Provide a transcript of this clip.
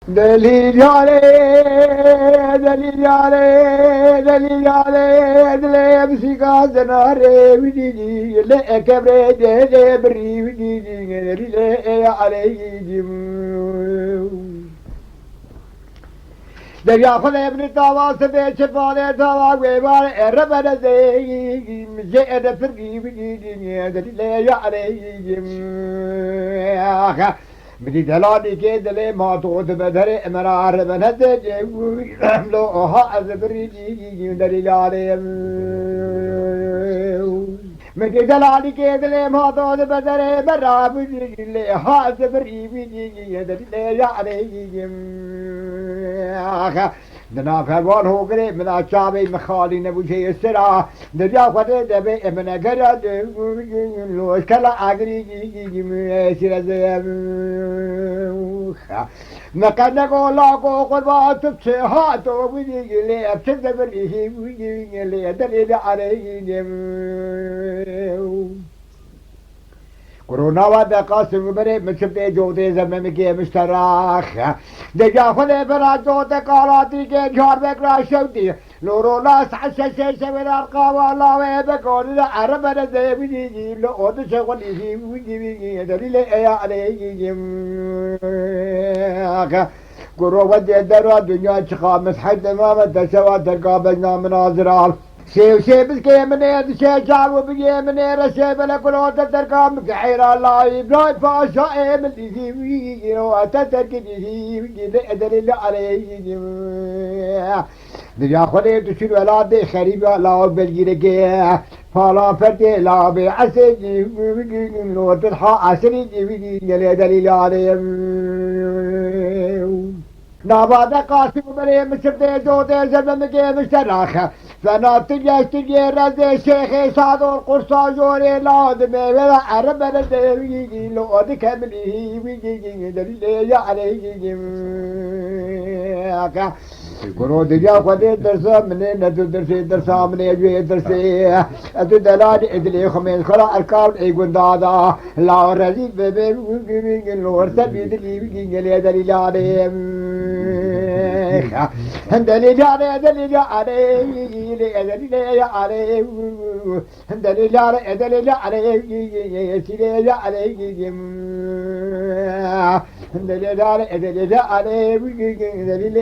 delil yare, delil yare, delil yare, delil sigazenare, vidini, le kebre de bri vidini, delil aleyhim. Derya khule ibn tawası be çepale dava ve var erebede zeyim zeyde firgi vidini, delil aleyhim. بدي دلالي كيدلي ما تغد بدري مرار بنت لو ها ازبريجي دليل عليهم بدي دلالي كيدلي ما تغد بدري مرار بنت ها ازبريجي دليل عليهم دنا فوان هو قريب من الشعبي مخالي نبو شيء السرعة دريا خده دبي ابن قرد لوش كلا عقري سير زيب مكانكو لاكو قربات بسيحاتو بيجي لي ابتد بريه بيجي لي دليل عليهم كورونا ودا قاسم بري مشبه جوده زمن के مشتراخ دجا خله برا جوده قالاتي के جار بكرا شوتي لورولا سعشه سبر ارقام الله وبكون العرب زيبيجي لو ود شغلي ويجي دليل يا عليهم كورو ودي درا دنيا خامس حد ما متسوا تقابلنا مناظر شيء بس كيمني شيء جاو بيمني رشي بلا كلو تتركم كحير الله يبلاي فاشا من دي وتترك دي دليل عليه دريا خلي تشيل ولاد خريب لا بالجيرك فلا فرد لا بعسج لو تلحق عسري دليل عليه ناباد قاسم بري مشبه جوده زمن के مشتراخ فانا تجي رزي شيخ سعد القرصا جوري لاد ميلا عرب ردي لو ادك مني ويجي دليل عليهم كرو دجا قدي درس من ندو درس من يجي درس ادو دلال ادلي خمين خلا اركاب اي غندادا لا رزي بيبي لو ورسبي دليل دليل عليهم دليل عليه دليل عليه دليل عليه دليل عليه دليل عليه دليل عليه دليل عليه دليل عليه